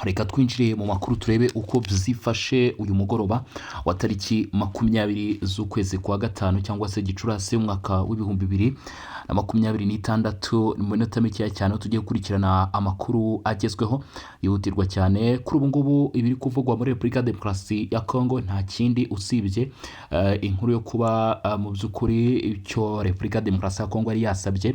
Reka twinjire mu makuru turebe uko byifashe uyu mugoroba wa tariki 20 z'ukwezi kwa gatanu cyangwa se Gicurasi umwaka w'ibihumbi 2026. Mu minota mike cyane tugiye gukurikirana amakuru agezweho yihutirwa cyane kuri ubu ngubu. Ibiri kuvugwa muri Repubulika Demokarasi ya Kongo nta kindi usibye inkuru yo kuba mu by'ukuri icyo Repubulika Demokarasi ya Kongo yari yasabye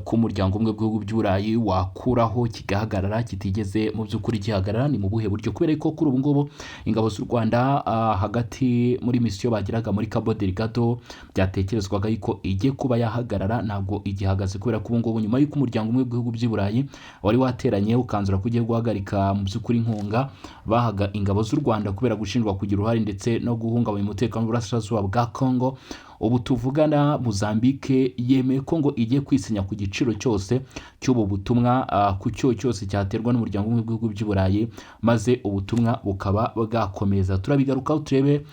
ku muryango umwe w'ibihugu by'Uburayi wakuraho kigahagarara kitigeze mu by'ukuri gihagarara. Ni mu buhe buryo? Kubera ko kuri ubu ngubu ingabo z'u Rwanda hagati muri misiyo bagiraga muri Cabo Delgado byatekerezwaga yuko igiye kuba yahagarara, ntabwo igihagaze kubera ko ubu ngubu nyuma y'uko umuryango umwe w'ibihugu by'Uburayi wari wateranye ukanzura kugiye guhagarika mu by'ukuri inkunga bahaga ingabo z'u Rwanda kubera gushinjwa kugira uruhare ndetse no guhungabanya umutekano w'uburasirazuba bwa Kongo. Ubu tuvugana Mozambique yemeye ko ngo igiye kwisinya ku giciro cyose cy'ubu butumwa ku cyo cyose cyaterwa n'umuryango w'ibihugu by'Uburayi, maze ubutumwa bukaba bwakomeza. Turabigarukaho turebe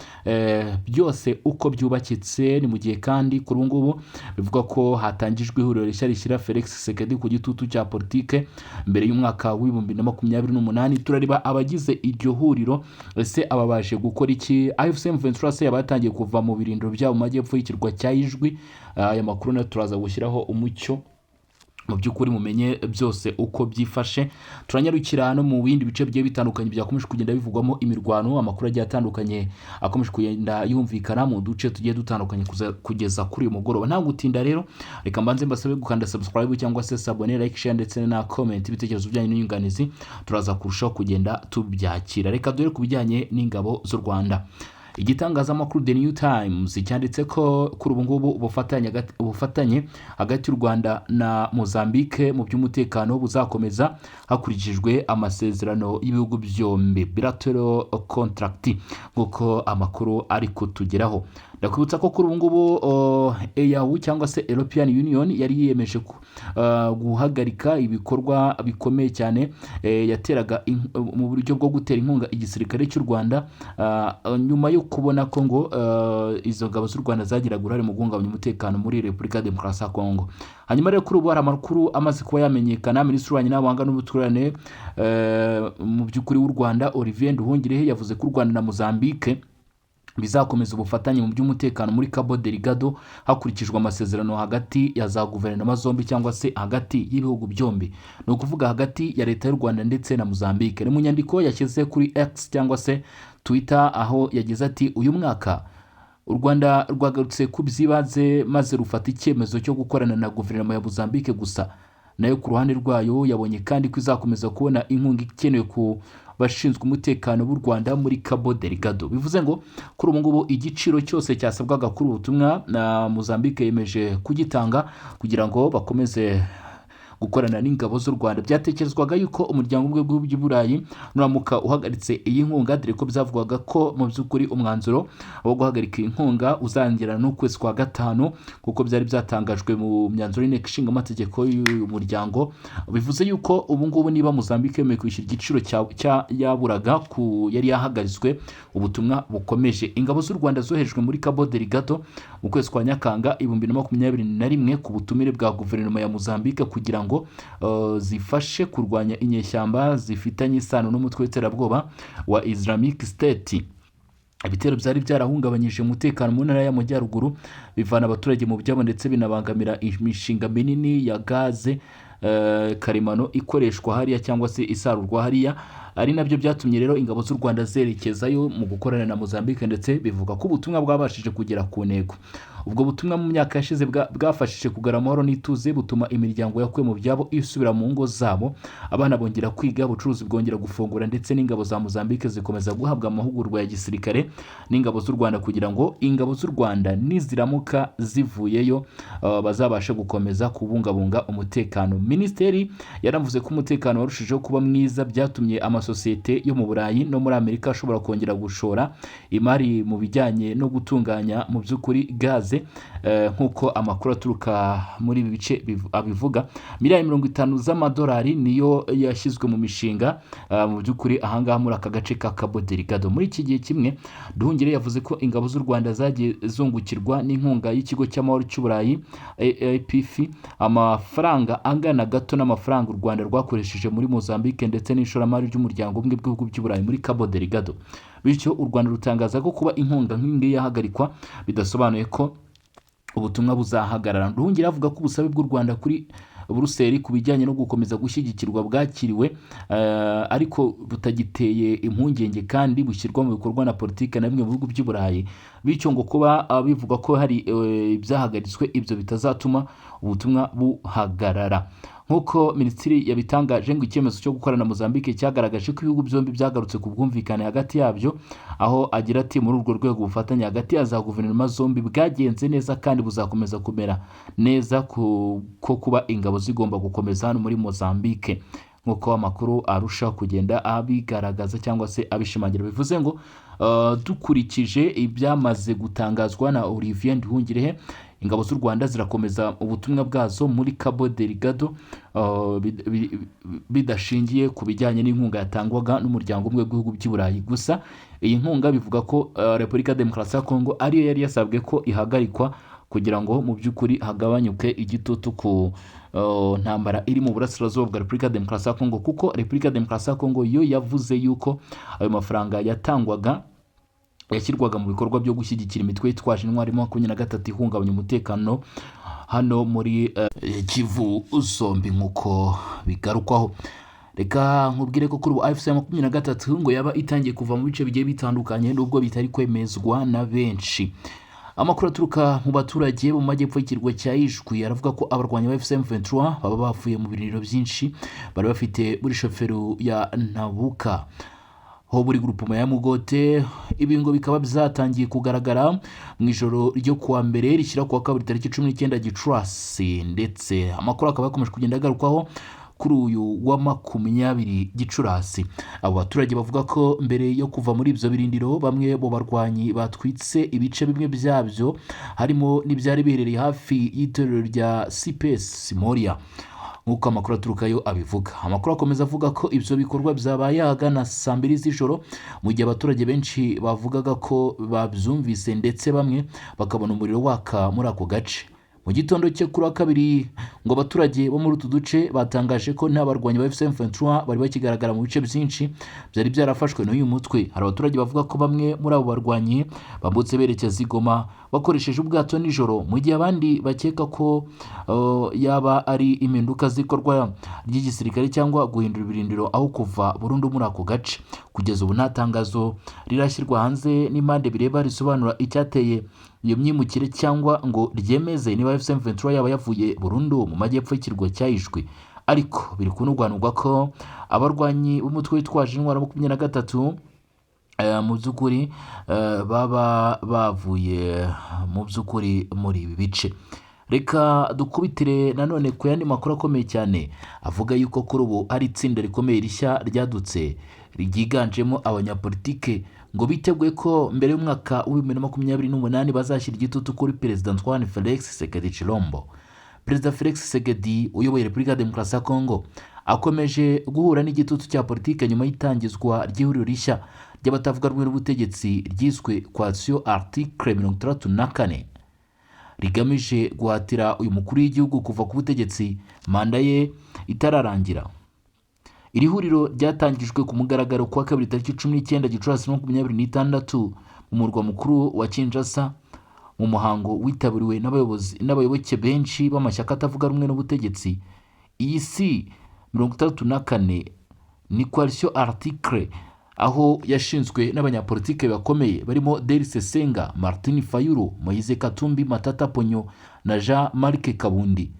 byose uko byubakitse. Ni mu gihe kandi kuri ubu ngubu bivuga ko hatangijwe ihuriro rishya rishyira Felix Tshisekedi ku gitutu cya politike mbere y'umwaka w'ibihumbi 2028. Turareba abagize iryo huriro, ese ababaje gukora iki? AFC M23 yabatangiye kuva mu birindiro byabo mu majyepfo y'ikirwa cya Ijwi. Aya makuru na turaza gushyiraho umucyo mu by'ukuri mumenye byose uko byifashe. Turanyarukira no mu bindi bice bigiye bitandukanye byakomeje kugenda bivugwamo imirwano, amakuru agiye atandukanye akomeje kugenda yumvikana mu duce tugiye dutandukanye kugeza kuri uyu mugoroba. Nta gutinda rero, reka mbanze mbasabe gukanda subscribe cyangwa se sabone, like, share ndetse na comment ibitekerezo byanyu n'inyunganizi, turaza kurushaho kugenda tubyakira. Reka dore ku bijyanye n'ingabo z'u Rwanda. Igitangazamakuru The New Times cyanditse ko kuri ubu ngubu ubufatanye hagati y'u Rwanda na Mozambique mu by'umutekano buzakomeza hakurikijwe amasezerano y'ibihugu byombi, bilateral contract, nk'uko amakuru ari kutugeraho. Ndakwibutsa ko kuri ubu ngubu EU cyangwa se European Union yari yiyemeje guhagarika ibikorwa bikomeye cyane yateraga mu buryo bwo gutera inkunga igisirikare cy'u Rwanda nyuma yo kubona ko ngo izo ngabo z'u Rwanda zagiraga uruhare mu guhungabanya umutekano muri Repubulika Demokarasi ya Kongo. Hanyuma rero kuri ubu hari amakuru amaze kuba yamenyekana. Minisitiri w'Ububanyi n'Amahanga n'Ubutwererane mu by'ukuri w'u Rwanda Olivier Nduhungirehe yavuze ko u Rwanda na Mozambique bizakomeza ubufatanye mu by'umutekano muri Cabo Delgado hakurikijwe amasezerano hagati ya za guverinoma zombi cyangwa se hagati y'ibihugu byombi, ni ukuvuga hagati ya leta y'u Rwanda ndetse na Mozambique. Ni mu nyandiko yashyize kuri X cyangwa se Twitter, aho yagize ati uyu mwaka u Rwanda rwagarutse ku by'ibanze maze rufata icyemezo cyo gukorana na guverinoma ya Mozambique gusa, nayo ku ruhande rwayo yabonye kandi ko izakomeza kubona inkunga ikenewe ku bashinzwe umutekano b'u Rwanda muri Cabo Delgado. Bivuze ngo kuri ubu ngubu igiciro cyose cyasabwaga kuri ubutumwa na Mozambique yemeje kugitanga kugira ngo bakomeze gukorana n'ingabo z'u Rwanda. Byatekerezwaga yuko umuryango umwe w'ibihugu by'Uburayi nuramuka uhagaritse iyi nkunga, dore ko byavugwaga ko mu by'ukuri umwanzuro wo guhagarika inkunga uzangira n'ukwezi kwa gatanu, kuko byari byatangajwe mu myanzuro y'inteko ishinga amategeko y'uyu muryango. Bivuze yuko ubu ngubu niba Mozambique yemeye kwishyura igiciro yaburaga ku yari yahagaritswe, ubutumwa bukomeje. Ingabo z'u Rwanda zohejwe muri Cabo Delgado mu kwezi kwa Nyakanga 2021 ku butumire bwa guverinoma ya Mozambique kugira ngo zifashe kurwanya inyeshyamba zifitanye isano n'umutwe w'iterabwoba wa Islamic State. Ibitero byari byarahungabanyije umutekano mu ntara y'Amajyaruguru, bivana abaturage mu byabo ndetse binabangamira imishinga minini ya gaze karemano ikoreshwa hariya cyangwa se isarurwa hariya. Ari nabyo byatumye rero ingabo z'u Rwanda zerekezayo mu gukorana na Mozambique, ndetse bivuga ko ubutumwa bwabashije kugera ku ntego. Ubwo butumwa mu myaka yashize bwafashije kugarura amahoro n'ituze, butuma imiryango yakuwe mu byabo isubira mu ngo zabo, abana bongera kwiga, ubucuruzi bwongera gufungura, ndetse n'ingabo za Mozambique zikomeza guhabwa amahugurwa ya gisirikare n'ingabo z'u Rwanda kugira ngo ingabo z'u Rwanda niziramuka zivuyeyo bazabashe gukomeza kubungabunga umutekano. Minisiteri yaravuze ko umutekano warushijeho kuba mwiza, byatumye amasosiyete yo mu Burayi no muri Amerika ashobora kongera gushora imari mu bijyanye no gutunganya mu by'ukuri gaze yavuze nk'uko amakuru aturuka muri ibi bice abivuga, miliyari 50 z'amadolari niyo yashyizwe mu mishinga mu by'ukuri ahangaha muri aka gace ka Cabo Delgado. Muri iki gihe kimwe Nduhungire yavuze ko ingabo z'u Rwanda zagiye zungukirwa n'inkunga y'ikigo cy'amahoro cy'Uburayi APF amafaranga angana gato n'amafaranga u Rwanda rwakoresheje muri Mozambique ndetse n'ishoramari ry'umuryango umwe bw'ibihugu by'Uburayi muri Cabo Delgado. Bityo u Rwanda rutangaza ko kuba inkunga nk'ingiyi yahagarikwa bidasobanuye ko ubutumwa buzahagarara. Nduhungire avuga ko ubusabe bw'u Rwanda kuri Buruseli ku bijyanye no gukomeza gushyigikirwa bwakiriwe ariko butagiteye impungenge kandi bushyirwa mu bikorwa na politiki na bimwe mu bihugu by'Uburayi. Bityo ngo kuba bivuga ko hari ibyahagaritswe ibyo bitazatuma ubutumwa buhagarara. Nk'uko minisitiri yabitangaje ngo icyemezo cyo gukorana na Mozambique cyagaragaje ko ibihugu byombi byagarutse ku bwumvikane hagati yabyo, aho agira ati muri urwo rwego ubufatanye hagati ya za guverinoma zombi bwagenze neza kandi buzakomeza kumera neza ko kuba ingabo zigomba gukomeza hano muri Mozambique. Nk'uko amakuru arushaho kugenda abigaragaza cyangwa se abishimangira, bivuze ngo dukurikije ibyamaze gutangazwa na Olivier Nduhungirehe, ingabo z'u Rwanda zirakomeza ubutumwa bwazo muri Cabo Delgado bidashingiye ku bijyanye n'inkunga yatangwaga n'umuryango umwe w'ibihugu by'Uburayi. Gusa iyi nkunga bivuga ko Repubulika Demokarasi ya Kongo ariyo yari yasabwe ko ihagarikwa kugira ngo mu by'ukuri hagabanyuke igitutu ku ntambara iri mu burasirazuba bwa Repubulika Demokarasi ya Kongo, kuko Repubulika Demokarasi ya Kongo yo yavuze yuko ayo mafaranga yatangwaga yashyirwaga mu bikorwa byo gushyigikira imitwe yitwaje intwari 23 ihungabanya umutekano hano muri Kivu zombi nk'uko bigarukwaho. Reka nkubwire ko kuri ubu AFC 23 ngo yaba itangiye kuva mu bice bigiye bitandukanye nubwo bitari kwemezwa na benshi. Amakuru aturuka mu baturage mu majyepfo y'ikirwa cya Ijwi aravuga ko abarwanyi ba FM23 baba bavuye mu birindiro byinshi bari bafite muri shoferu ya Nabuka ho buri grupu ya Mugote. Ibi ngo bikaba byatangiye kugaragara mu ijoro ryo kuwa mbere rishyira kuwa kabiri tariki 19 Gicurasi, ndetse amakuru akaba yakomeje kugenda agarukaho kuri uyu wa 20 Gicurasi. Abo baturage bavuga ko mbere yo kuva muri ibyo birindiro bamwe mu barwanyi batwitse ibice bimwe byabyo harimo n'ibyari biherereye hafi y'itorero rya CPS Moria. Nk'uko amakuru aturukayo abivuga, amakuru akomeza avuga ko ibyo bikorwa byabaye ahagana saa 2 z'ijoro, mu gihe abaturage benshi bavugaga ko babyumvise ndetse bamwe bakabona umuriro waka muri ako gace. Mu gitondo cyo kuri wa kabiri ngo abaturage bo muri utu duce batangaje ko nta barwanyi ba FM23 bari bakigaragara mu bice byinshi byari byarafashwe n'uyu mutwe. Hari abaturage bavuga ko bamwe muri abo barwanyi bambutse berekeza i Goma bakoresheje ubwato nijoro, mu gihe abandi bakeka ko yaba ari impinduka zikorwa ry'igisirikare cyangwa guhindura ibirindiro aho kuva burundu muri ako gace. Kugeza ubu nta tangazo rirashyirwa hanze n'impande bireba risobanura icyateye iyo myimukire cyangwa ngo ryemeze niba FM23 yaba yavuye burundu mu majyepfo y'ikirwa cya Ijwi. Ariko biri kunurwanurwa ko abarwanyi b'umutwe witwaje intwaro 23 mu by'ukuri baba bavuye mu by'ukuri muri ibi bice. Reka dukubitire nanone ku yandi makuru akomeye cyane avuga yuko kuri ubu ari itsinda rikomeye rishya ryadutse ryiganjemo abanyapolitike ngo biteguye ko mbere y'umwaka wa 2028 bazashyira igitutu kuri Perezida Antoine Felix Tshisekedi Tshilombo. Perezida Felix Tshisekedi uyoboye Repubulika Demokarasi ya Kongo akomeje guhura n'igitutu cya politike nyuma y'itangizwa ry'ihuriro rishya ry'abatavuga rumwe n'ubutegetsi ryiswe Coalition Article 64 rigamije guhatira uyu mukuru w'igihugu kuva ku butegetsi manda ye itararangira. Iri huriro ryatangijwe ku mugaragaro kwa kabiri tariki 19 Gicurasi 2026 mu murwa mukuru wa Kinshasa mu muhango witabiriwe n'abayoboke benshi b'amashyaka atavuga rumwe n'ubutegetsi. Iyi si 34 ni Coalition Article, aho yashinzwe n'abanyapolitike bakomeye barimo Delice Senga, Martin Fayulu, Moise Katumbi, Matata Ponyo na Jean-Marc Kabundi.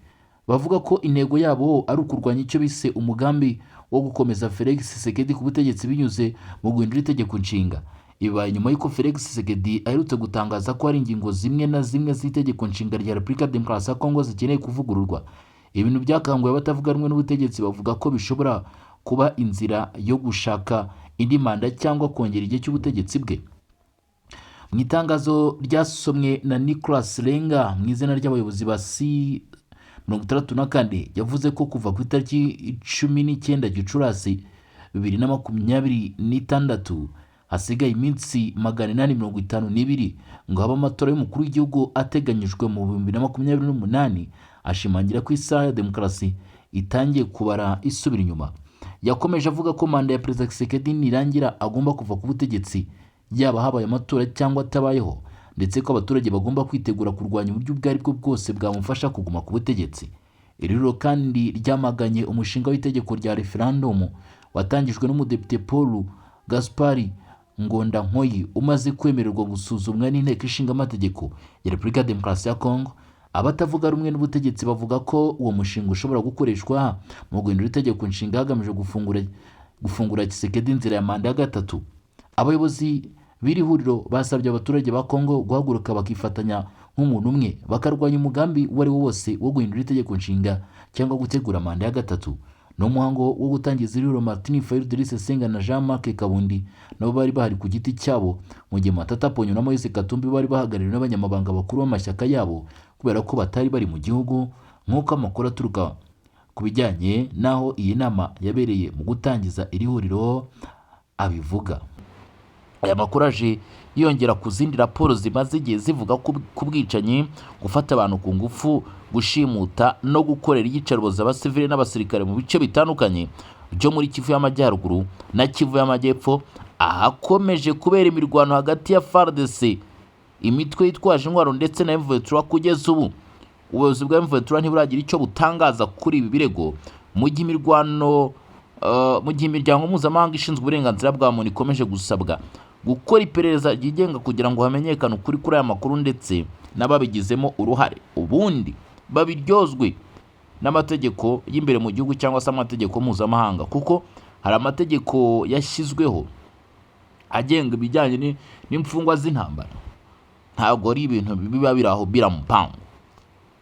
Bavuga ko intego yabo ari ukurwanya icyo bise umugambi wo gukomeza Felix Tshisekedi ku butegetsi binyuze mu guhindura itegeko nshinga. Ibaye nyuma y'uko Felix Tshisekedi aherutse gutangaza ko hari ingingo zimwe na zimwe z'itegeko nshinga rya Repubulika Demokarasi ya Kongo zikeneye kuvugururwa. Ibintu byakanguye abatavuga rumwe n'ubutegetsi bavuga ko bishobora kuba inzira yo gushaka indi manda cyangwa kongera igihe cy'ubutegetsi bwe. mu itangazo ryasomwe na Nicholas Lenga mu izina ry'abayobozi ba C64 yavuze ko kuva ku itariki 19 Gicurasi 2026 hasigaye iminsi 852 ngo habe amatora y'umukuru w'igihugu ateganyijwe mu 2028. Ashimangira ko isaha ya demokarasi itangiye kubara isubira inyuma. Yakomeje avuga ko manda ya Perezida Tshisekedi nirangira agomba kuva ku butegetsi yaba habaye amatora cyangwa atabayeho, ndetse ko abaturage bagomba kwitegura kurwanya uburyo ubwo ari bwo bwose bwamufasha kuguma ku butegetsi. Iri rero kandi ryamaganye umushinga w'itegeko rya referendum watangijwe n'umudepite Paul Gaspari Ngondankoyi umaze kwemererwa gusuzumwa n'inteko ishinga amategeko ya Repubulika ya Demokarasi ya Kongo. Abatavuga rumwe n'ubutegetsi bavuga ko uwo mushinga ushobora gukoreshwa mu guhindura itegeko nshinga hagamijwe gufungura Tshisekedi inzira ya manda ya gatatu. Abayobozi b'iri huriro basabye abaturage ba Kongo guhaguruka bakifatanya nk'umuntu umwe bakarwanya umugambi uwo ari wo wose wo guhindura itegeko nshinga cyangwa gutegura manda ya gatatu. N'umuhango wo gutangiza iriro Martin Fayulu Senga na Jean-Marc Kabundi nabo bari bahari ku giti cyabo, mu gihe Matata Ponyo na Moise Katumbi bari bahagarariwe n'abanyamabanga bakuru b'amashyaka yabo kubera ko batari bari mu gihugu, nk'uko amakuru aturuka ku bijyanye n'aho iyi nama yabereye mu gutangiza iri huriro abivuga. Aya makuru aje yongera ku zindi raporo zimaze igihe zivuga ku bwicanyi, gufata abantu ku ngufu, gushimuta no gukorera iyicarubozo abasivile n'abasirikare mu bice bitandukanye byo muri Kivu y'Amajyaruguru na Kivu y'Amajyepfo, ahakomeje kubera imirwano hagati ya FARDC, imitwe yitwaje intwaro ndetse na M23. Kugeza ubu ubuyobozi bwa M23 ntiburagira icyo butangaza kuri ibi birego, mu gihe imiryango mpuzamahanga ishinzwe uburenganzira bwa muntu ikomeje gusabwa gukora iperereza ryigenga kugira ngo hamenyekane ukuri kuri aya makuru ndetse n'ababigizemo uruhare, ubundi babiryozwe n'amategeko y'imbere mu gihugu cyangwa se amategeko mpuzamahanga, kuko hari amategeko yashyizweho agenga ibijyanye n'imfungwa z'intambara. Ntabwo ari ibintu biba biraho biramupango.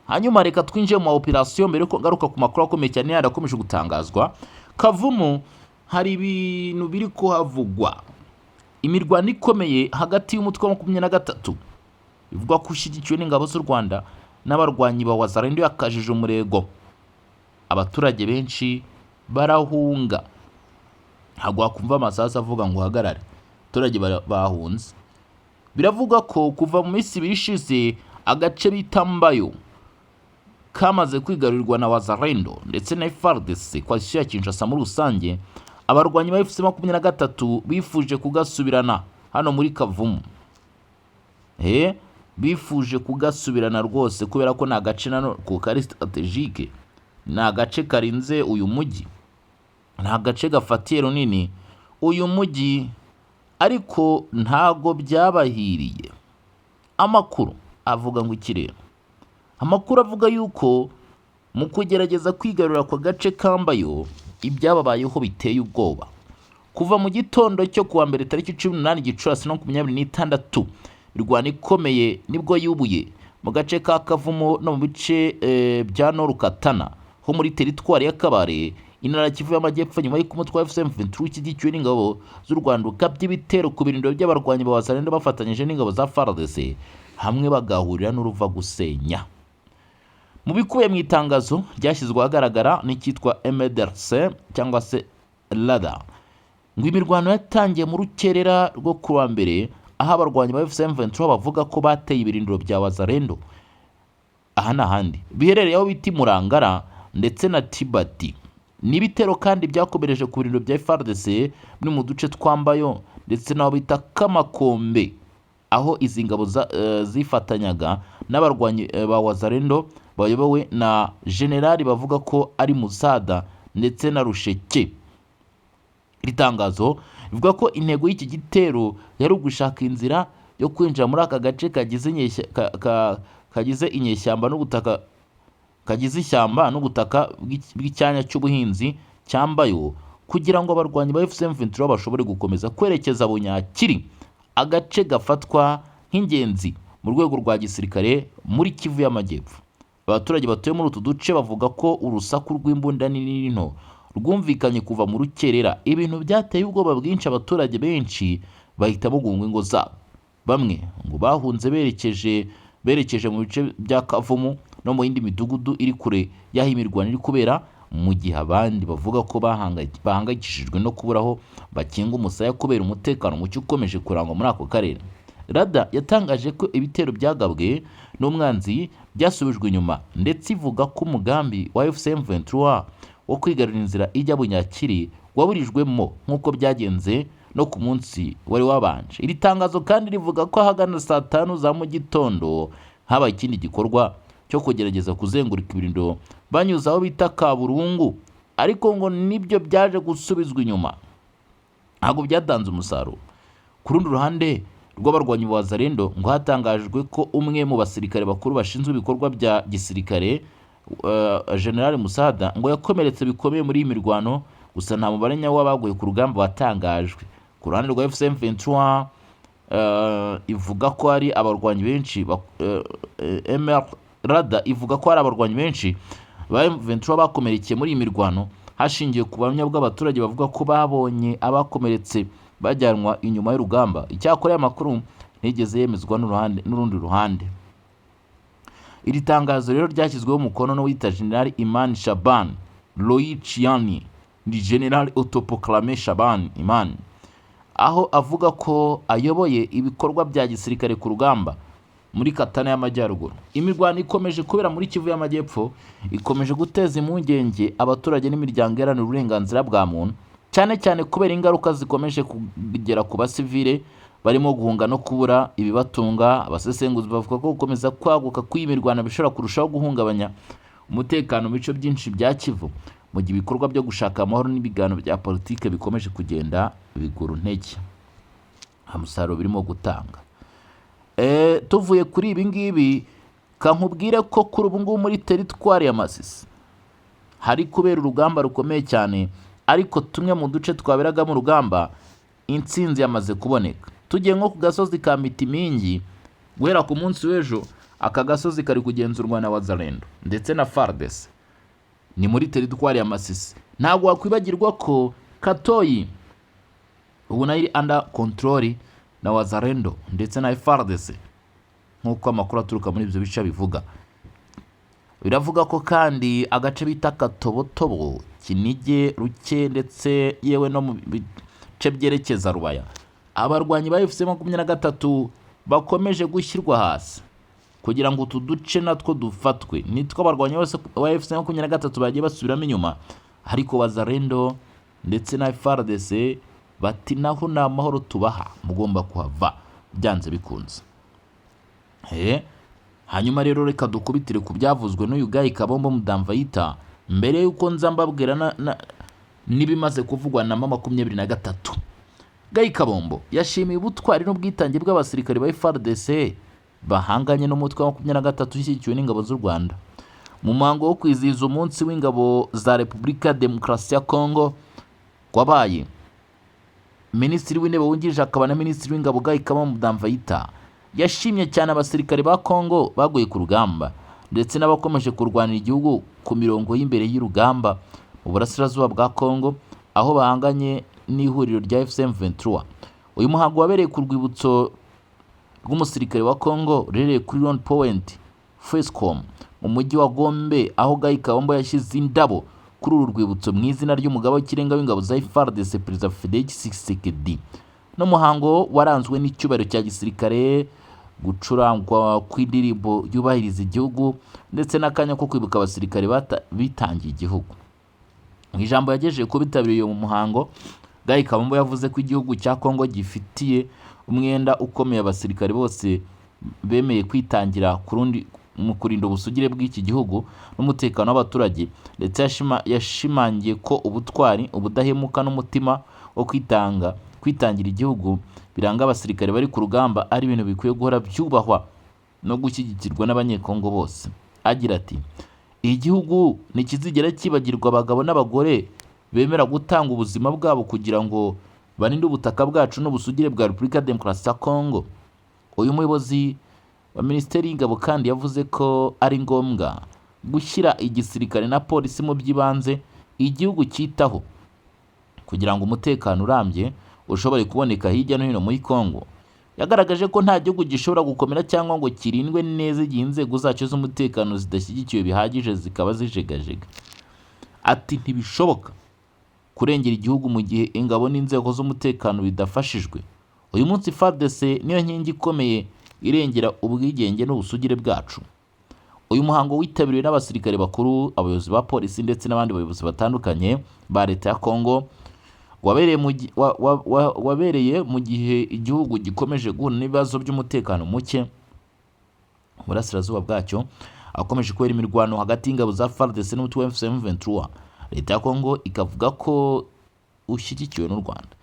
Hanyuma reka twinjiye mu operation mbere ko ngaruka ku makuru akomeye cyane yarakomeje gutangazwa. Kavumu hari ibintu biri kuhavugwa, imirwano ikomeye hagati y'umutwe wa 23 bivugwa ko ushyigikiwe n'ingabo z'u Rwanda n'abarwanyi ba Wazalendo yakajije umurego. Abaturage benshi barahunga, ntabwo wakumva amasasu avuga ngo uhagarare, abaturage bahunze. Biravuga ko kuva mu minsi bishize agace bita Mbayo kamaze kwigarurirwa na Wazalendo ndetse na FARDC kwa ya Kinshasa muri rusange. Abarwanyi ba FC23 bifuje kugasubirana hano muri Kavumu, bifuje kugasubirana rwose kubera ko na gace nano ku kari strategique, na gace karinze uyu mujyi, na gace gafatiye runini uyu mujyi, ariko ntago byabahiriye. Amakuru avuga ngo ikirere, amakuru avuga yuko mu kugerageza kwigarura kwa gace kambayo ibyababayeho biteye ubwoba. Kuva mu gitondo cyo kuwa mbere tariki 18 Gicurasi 2026 irwana ikomeye nibwo yubuye mu gace ka Kavumo no mu bice bya Norukatana ho muri teritwari ya Kabare, intara Kivu y'Amajyepfo, nyuma y'uko umutwe wa M23 ushyigikiwe n'ingabo z'u Rwanda ukabye ibitero ku birindiro by'abarwanyi ba Wazalendo bafatanyije n'ingabo za FARDC hamwe bagahurira n'uruva gusenya. Mu bikubiye mu itangazo ryashyizwe ahagaragara n'icyitwa MDRC cyangwa se LADA, ngo imirwano yatangiye mu rukerera rwo kuwa mbere, aho abarwanyi ba M23 bavuga ko bateye ibirindiro bya Wazalendo aha n'ahandi biherereye aho biti Murangara ndetse na Tibati. N'ibitero kandi byakomereje ku birindiro bya FARDC muri mu duce twambayo ndetse n'aho bita Kamakombe, aho izi ngabo zifatanyaga n'abarwanyi ba Wazalendo bayobowe na generali bavuga ko ari Musada ndetse na Rusheke. Itangazo bivuga ko intego y'iki gitero yari ugushaka inzira yo kwinjira muri aka gace kagize inyeshyamba n'ubutaka, kagize ishyamba n'ubutaka bw'icyanya cy'ubuhinzi cyambayo, kugira ngo abarwanyi ba FC23 bashobore gukomeza kwerekeza Bunyakiri, agace gafatwa nk'ingenzi mu rwego rwa gisirikare muri Kivu y'Amajyepfo. Abaturage batuye muri utu duce bavuga ko urusaku rw'imbunda nini nto rwumvikanye kuva mu rukerera, ibintu byateye ubwoba bwinshi. Abaturage benshi bahita guhunga ingo zabo, bamwe ngo bahunze berekeje mu bice bya Kavumu no mu yindi midugudu iri kure y'aho imirwano iri kubera, mu gihe abandi bavuga ko bahangayikishijwe no kubura aho bakinga umusaya kubera umutekano muke ukomeje kurangwa muri ako karere. Rada yatangaje ko ibitero byagabwe n'umwanzi byasubijwe inyuma, ndetse ivuga ko umugambi wa FCM 23 wo kwigarurira inzira ijya Bunyakiri waburijwemo nk'uko byagenze no ku munsi wari wabanje. Iri tangazo kandi rivuga ko ahagana saa 5 za mu gitondo habaye ikindi gikorwa cyo kugerageza kuzenguruka ibirindo banyuze aho bita Kaburungu, ariko ngo nibyo byaje gusubizwa inyuma, ntabwo byatanze umusaruro. Ku rundi ruhande rw'abarwanyi ba Wazalendo ngo hatangajwe ko umwe mu basirikare bakuru bashinzwe ibikorwa bya gisirikare General Musada ngo yakomeretse bikomeye muri iyi mirwano, gusa nta mubare nyawo w'abaguye ku rugamba watangajwe. Ku ruhande rwa FCM 23 ivuga ko hari abarwanyi benshi Rada ivuga ko hari abarwanyi benshi ba M23 bakomerekeye muri iyi mirwano, hashingiye ku buhamya bw'abaturage bavuga ko babonye abakomeretse bajyanwa inyuma y'urugamba. Icyakora aya makuru ntigeze yemezwa n'urundi ruhande. Iri tangazo rero ryashyizweho umukono n'uwita General Iman Shaban Loichiani, ni General Autoproclamé Shaban Iman, aho avuga ko ayoboye ibikorwa bya gisirikare ku rugamba muri Katana y'Amajyaruguru. Imirwano ikomeje kubera muri Kivu y'Amajyepfo, ikomeje guteza impungenge abaturage n'imiryango iharanira uburenganzira bwa muntu, cyane cyane kubera ingaruka zikomeje kugera ku basivile barimo guhunga no kubura ibibatunga. Abasesenguzi bavuga ko gukomeza kwaguka kw'imirwano bishobora kurushaho guhungabanya umutekano mu bice byinshi bya Kivu, mu gihe ibikorwa byo gushaka amahoro n'ibiganiro bya politike bikomeje kugenda bigura intege, nta musaruro birimo gutanga. Tuvuye kuri ibi ngibi, kankubwire ko kuri ubu ngubu muri teritwari ya Masisi hari kubera urugamba rukomeye cyane, ariko tumwe mu duce twaberagamo urugamba intsinzi yamaze kuboneka. Tugiye nko ku gasozi ka Mitimingi, guhera ku munsi w'ejo aka gasozi kari kugenzurwa na Wazalendo ndetse na FARDC, ni muri teritwari ya Masisi. Ntabwo wakwibagirwa ko Katoyi ubu nayo iri under control na Wazalendo ndetse na FARDC, nk'uko amakuru aturuka muri ibyo bice bivuga. Biravuga ko kandi agace bita Katobotobo, Kinigi, Ruke ndetse yewe no mu bice byerekeza Rubaya, abarwanyi ba FCM 23 bakomeje gushyirwa hasi kugira ngo utu duce natwo dufatwe. Nitwo abarwanyi bose ba FCM 23 bagiye basubiramo inyuma, ariko Wazalendo ndetse na FARDC bati naho nta mahoro tubaha, mugomba kuhava byanze bikunze. Hanyuma rero reka dukubitire ku byavuzwe n'uyu Guy Kabombo Mudamvayita mbere yuko nza mbabwira nibimaze kuvugwa na mama 23. Guy Kabombo yashimiye ubutwari n'ubwitange bw'abasirikare ba FARDC bahanganye n'umutwe wa 23 ushyigikiwe n'ingabo z'u Rwanda mu muhango wo kwizihiza umunsi w'ingabo za Repubulika Demokarasi ya Kongo wabaye. Minisitiri w'Intebe wungirije akaba na Minisitiri w'Ingabo Guy Kabombo Mudamvayita yashimye cyane abasirikare ba Kongo baguye ku rugamba ndetse n'abakomeje kurwanira igihugu ku mirongo y'imbere y'urugamba mu burasirazuba bwa Kongo, aho bahanganye n'ihuriro rya FCM 23. Uyu muhango wabereye ku rwibutso rw'umusirikare wa Kongo rurereye kuri Rond Point Fescom mu mujyi wa Gombe, aho Guy Kabombo yashyize indabo kuri uru rwibutso mu izina ry'umugaba w'ikirenga w'ingabo za FARDC Perezida Félix Tshisekedi. No muhango waranzwe n'icyubahiro cya gisirikare, gucurangwa kw'indirimbo yubahiriza igihugu ndetse n'akanya ko kwibuka abasirikare bitangiye igihugu. Mu ijambo yagejeje ku bitabiriye mu muhango, Guy Kabombo yavuze ko igihugu cya Kongo gifitiye umwenda ukomeye abasirikare bose bemeye kwitangira mu kurinda ubusugire bw'iki gihugu n'umutekano w'abaturage, ndetse yashimangiye ko ubutwari, ubudahemuka n'umutima wo kwitangira igihugu biranga abasirikare bari ku rugamba ari ibintu bikwiye guhora byubahwa no gushyigikirwa n'abanyekongo bose. Agira ati, igihugu ntikizigera kibagirwa abagabo n'abagore bemera gutanga ubuzima bwabo kugira ngo barinde ubutaka bwacu n'ubusugire bwa Repubulika Demokarasi ya Kongo. Uyu muyobozi wa Minisiteri y'Ingabo kandi yavuze ko ari ngombwa gushyira igisirikare na polisi mu by'ibanze igihugu cyitaho kugira ngo umutekano urambye ushobore kuboneka hirya no hino muri Kongo. yagaragaje ko nta gihugu gishobora gukomera cyangwa ngo kirindwe neza igihe inzego zacyo z'umutekano zidashyigikiwe bihagije zikaba zijegajega. Ati ntibishoboka kurengera igihugu mu gihe ingabo n'inzego z'umutekano bidafashijwe. Uyu munsi FARDC niyo nkingi ikomeye irengera ubwigenge n'ubusugire bwacu. Uyu muhango witabiriwe n'abasirikare bakuru, abayobozi ba polisi ndetse n'abandi bayobozi batandukanye ba leta ya Kongo, wabereye mu gihe igihugu gikomeje guhura n'ibibazo by'umutekano muke mu burasirazuba bwacyo, akomeje kubera imirwano hagati y'ingabo za FARDC n'umutwe wa M23. Leta ya Kongo ikavuga ko ushyigikiwe n'u Rwanda.